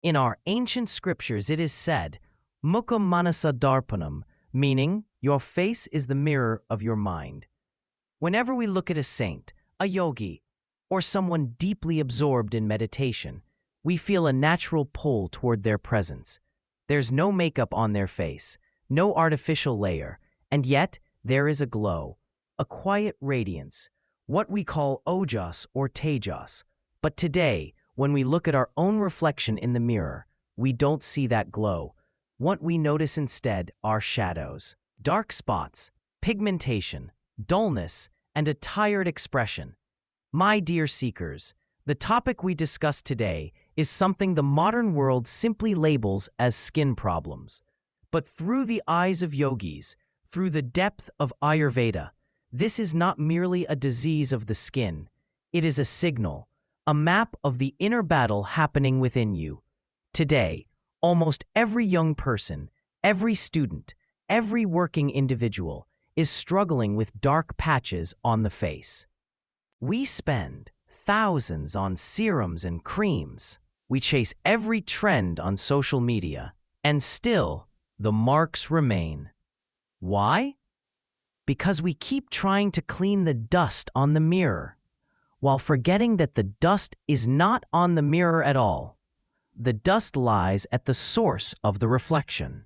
In our ancient scriptures, it is said, Mukha Manasa Darpanam, meaning your face is the mirror of your mind. Whenever we look at a saint, a yogi, or someone deeply absorbed in meditation, we feel a natural pull toward their presence. There's no makeup on their face, no artificial layer, and yet there is a glow, a quiet radiance, what we call ojas or tejas. But today, when we look at our own reflection in the mirror, we don't see that glow. What we notice instead are shadows, dark spots, pigmentation, dullness, and a tired expression. My dear seekers, the topic we discuss today is something the modern world simply labels as skin problems. But through the eyes of yogis, through the depth of Ayurveda, this is not merely a disease of the skin. It is a signal, a map of the inner battle happening within you. Today, almost every young person, every student, every working individual is struggling with dark patches on the face. We spend thousands on serums and creams. We chase every trend on social media, and still, the marks remain. Why? Because we keep trying to clean the dust on the mirror, while forgetting that the dust is not on the mirror at all. The dust lies at the source of the reflection.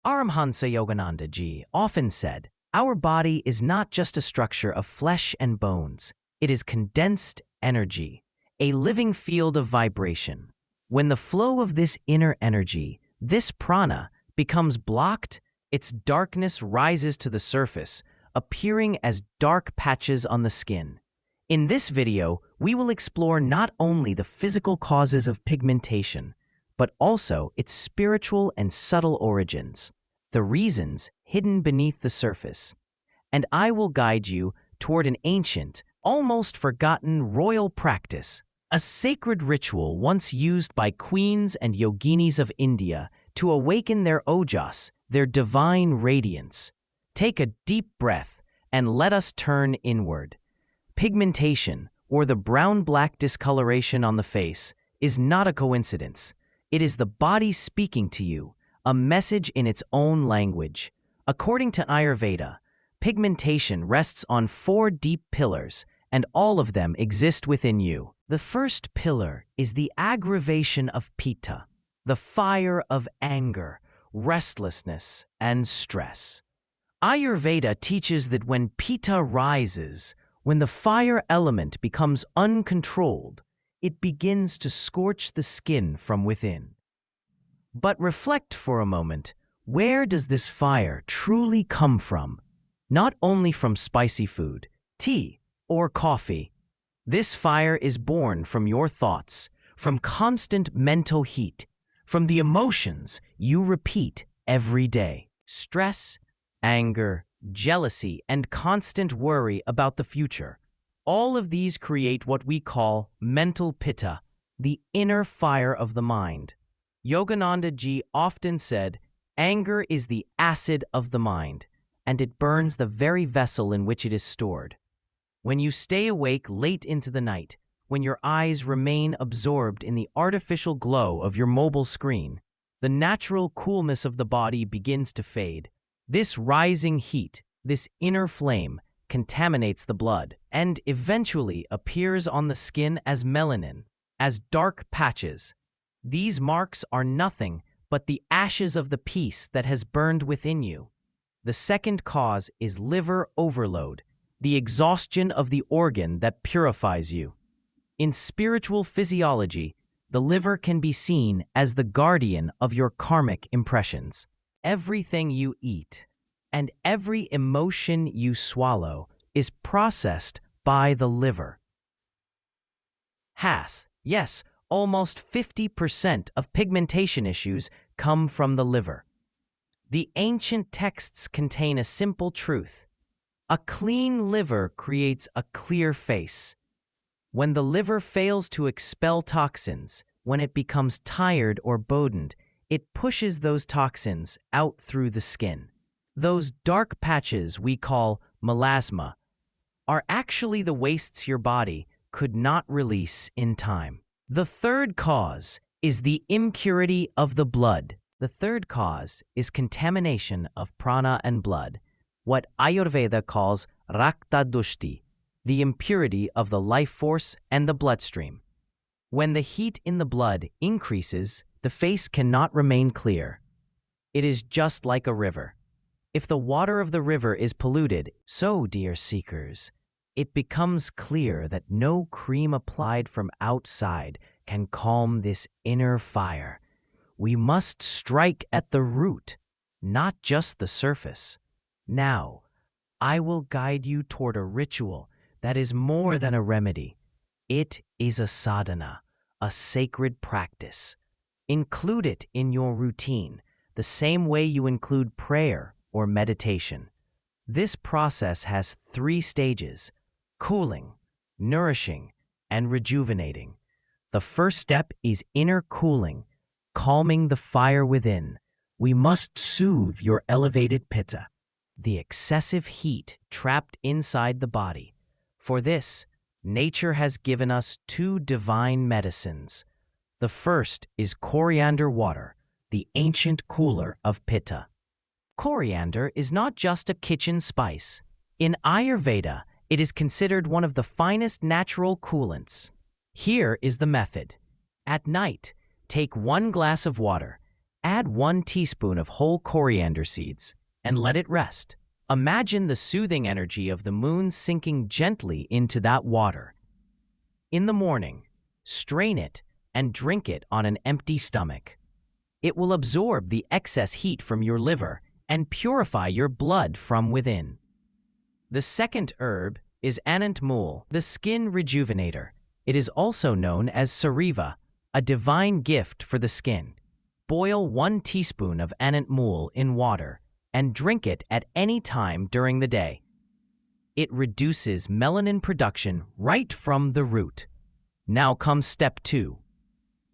Paramhansa Yogananda ji often said, "Our body is not just a structure of flesh and bones. It is condensed energy, a living field of vibration. When the flow of this inner energy, this prana, becomes blocked, its darkness rises to the surface, appearing as dark patches on the skin." In this video, we will explore not only the physical causes of pigmentation, but also its spiritual and subtle origins, the reasons hidden beneath the surface. And I will guide you toward an ancient, almost forgotten royal practice, a sacred ritual once used by queens and yoginis of India to awaken their ojas, their divine radiance. Take a deep breath and let us turn inward. Pigmentation, or the brown-black discoloration on the face, is not a coincidence. It is the body speaking to you, a message in its own language. According to Ayurveda, pigmentation rests on 4 deep pillars, and all of them exist within you. The first pillar is the aggravation of pitta, the fire of anger, restlessness, and stress. Ayurveda teaches that when pitta rises, when the fire element becomes uncontrolled, it begins to scorch the skin from within. But reflect for a moment, where does this fire truly come from? Not only from spicy food, tea, or coffee. This fire is born from your thoughts, from constant mental heat, from the emotions you repeat every day. Stress, anger, jealousy, and constant worry about the future. All of these create what we call mental pitta, the inner fire of the mind. Yogananda ji often said, "Anger is the acid of the mind, and it burns the very vessel in which it is stored." When you stay awake late into the night, when your eyes remain absorbed in the artificial glow of your mobile screen, the natural coolness of the body begins to fade. This rising heat, this inner flame, contaminates the blood and eventually appears on the skin as melanin, as dark patches. These marks are nothing but the ashes of the peace that has burned within you. The second cause is liver overload, the exhaustion of the organ that purifies you. In spiritual physiology, the liver can be seen as the guardian of your karmic impressions. Everything you eat and every emotion you swallow is processed by the liver. Yes, almost 50% of pigmentation issues come from the liver. The ancient texts contain a simple truth. A clean liver creates a clear face. When the liver fails to expel toxins, when it becomes tired or burdened, it pushes those toxins out through the skin. Those dark patches we call melasma are actually the wastes your body could not release in time. The third cause is the impurity of the blood. The third cause is contamination of prana and blood, what Ayurveda calls rakta dushti, the impurity of the life force and the bloodstream. When the heat in the blood increases, the face cannot remain clear. It is just like a river. If the water of the river is polluted, so, dear seekers, it becomes clear that no cream applied from outside can calm this inner fire. We must strike at the root, not just the surface. Now, I will guide you toward a ritual that is more than a remedy. It is a sadhana, a sacred practice. Include it in your routine, the same way you include prayer or meditation. This process has 3 stages: cooling, nourishing, and rejuvenating. The first step is inner cooling, calming the fire within. We must soothe your elevated pitta, the excessive heat trapped inside the body. For this, nature has given us 2 divine medicines. The first is coriander water, the ancient cooler of pitta. Coriander is not just a kitchen spice. In Ayurveda, it is considered one of the finest natural coolants. Here is the method. At night, take 1 glass of water, add 1 teaspoon of whole coriander seeds, and let it rest. Imagine the soothing energy of the moon sinking gently into that water. In the morning, strain it and drink it on an empty stomach. It will absorb the excess heat from your liver and purify your blood from within. The second herb is anant mul, the skin rejuvenator. It is also known as sariva, a divine gift for the skin. Boil 1 teaspoon of anant mul in water and drink it at any time during the day. It reduces melanin production right from the root. Now comes step 2.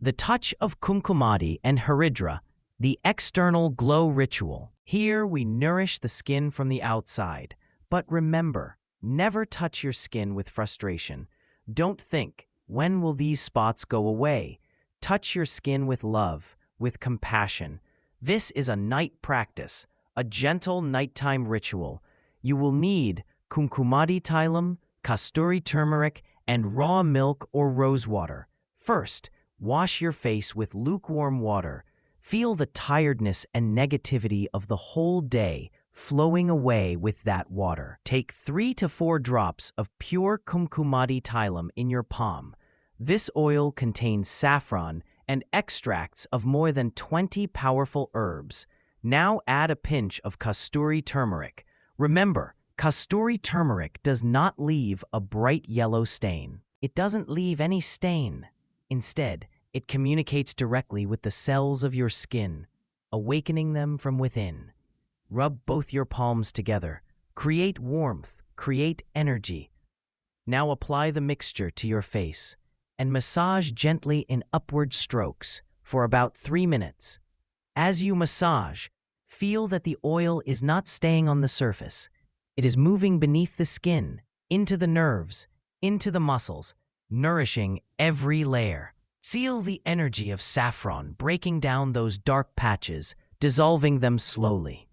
The touch of kumkumadi and haridra, the external glow ritual. Here we nourish the skin from the outside. But remember, never touch your skin with frustration. Don't think, when will these spots go away? Touch your skin with love, with compassion. This is a night practice, a gentle nighttime ritual. You will need kumkumadi tailam, kasturi turmeric, and raw milk or rose water. First, wash your face with lukewarm water. Feel the tiredness and negativity of the whole day flowing away with that water. Take 3 to 4 drops of pure kumkumadi tailam in your palm. This oil contains saffron and extracts of more than 20 powerful herbs. Now add a pinch of kasturi turmeric. Remember, kasturi turmeric does not leave a bright yellow stain. It doesn't leave any stain. Instead, it communicates directly with the cells of your skin, awakening them from within. Rub both your palms together. Create warmth, create energy. Now apply the mixture to your face and massage gently in upward strokes for about 3 minutes. As you massage, feel that the oil is not staying on the surface. It is moving beneath the skin, into the nerves, into the muscles, nourishing every layer. Feel the energy of saffron breaking down those dark patches, dissolving them slowly.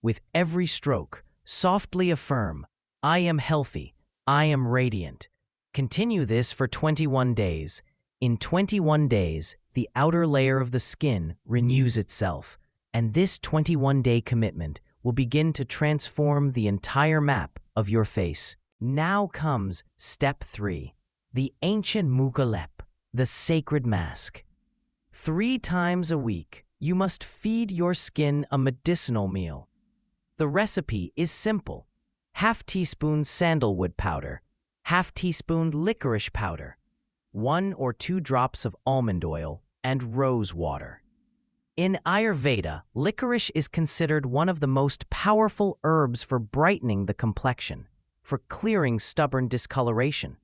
With every stroke, softly affirm, I am healthy, I am radiant. Continue this for 21 days. In 21 days, the outer layer of the skin renews itself, and this 21-day commitment will begin to transform the entire map of your face. Now comes step 3, the ancient mukhalep, the sacred mask. 3 times a week, you must feed your skin a medicinal meal. The recipe is simple: ½ teaspoon sandalwood powder, ½ teaspoon licorice powder, 1 or 2 drops of almond oil, and rose water. In Ayurveda, licorice is considered one of the most powerful herbs for brightening the complexion, for clearing stubborn discoloration.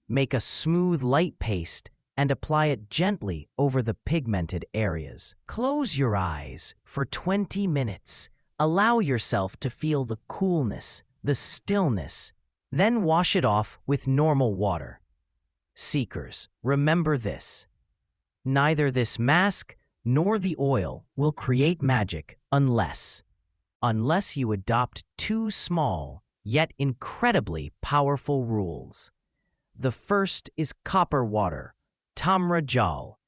Make a smooth, light paste and apply it gently over the pigmented areas. Close your eyes for 20 minutes. Allow yourself to feel the coolness, the stillness, then wash it off with normal water. Seekers, remember this: Neither this mask nor the oil will create magic unless you adopt two small yet incredibly powerful rules. The first is copper water, Tamra Jal.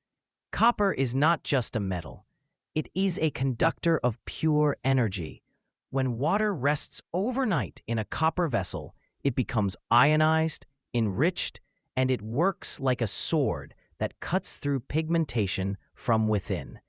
Copper is not just a metal. It is a conductor of pure energy. When water rests overnight in a copper vessel, it becomes ionized, enriched, and it works like a sword that cuts through pigmentation from within.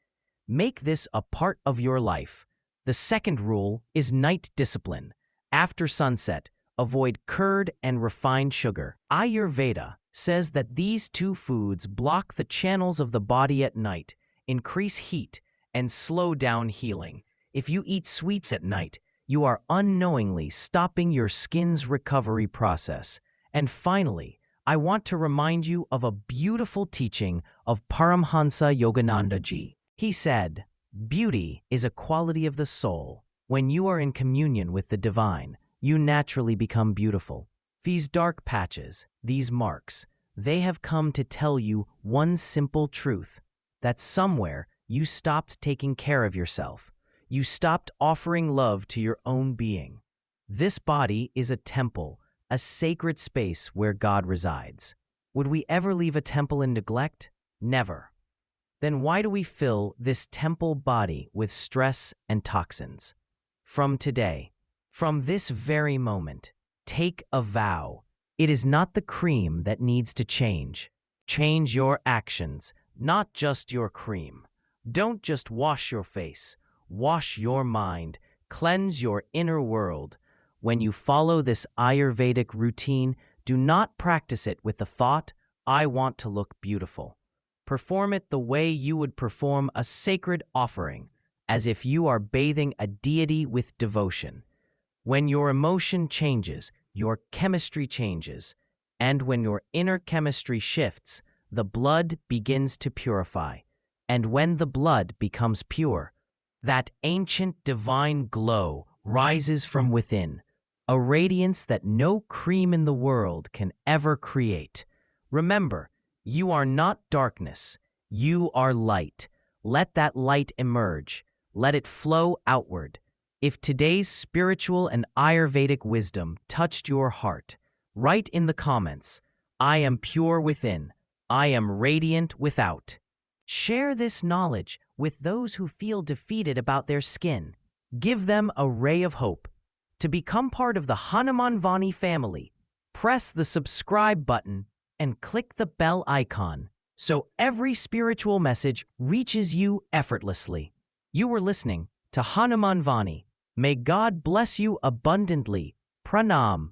Make this a part of your life. The second rule is night discipline. After sunset, avoid curd and refined sugar. Ayurveda says that these two foods block the channels of the body at night, increase heat, and slow down healing. If you eat sweets at night, you are unknowingly stopping your skin's recovery process. And finally, I want to remind you of a beautiful teaching of Paramhansa Yogananda Ji. He said, "Beauty is a quality of the soul. When you are in communion with the divine, you naturally become beautiful." These dark patches, these marks, they have come to tell you one simple truth, that somewhere you stopped taking care of yourself. You stopped offering love to your own being. This body is a temple, a sacred space where God resides. Would we ever leave a temple in neglect? Never. Then why do we fill this temple body with stress and toxins? From today, from this very moment, take a vow. It is not the cream that needs to change. Change your actions, not just your cream. Don't just wash your face. Wash your mind. Cleanse your inner world. When you follow this Ayurvedic routine, do not practice it with the thought, "I want to look beautiful." Perform it the way you would perform a sacred offering, as if you are bathing a deity with devotion. When your emotion changes, your chemistry changes. And when your inner chemistry shifts, the blood begins to purify. And when the blood becomes pure, that ancient divine glow rises from within, a radiance that no cream in the world can ever create. Remember, you are not darkness. You are light. Let that light emerge. Let it flow outward. If today's spiritual and Ayurvedic wisdom touched your heart, write in the comments, "I am pure within. I am radiant without." Share this knowledge with those who feel defeated about their skin. Give them a ray of hope. To become part of the Hanuman Vani family, press the subscribe button and click the bell icon so every spiritual message reaches you effortlessly. You were listening to Hanuman Vani. May God bless you abundantly. Pranam.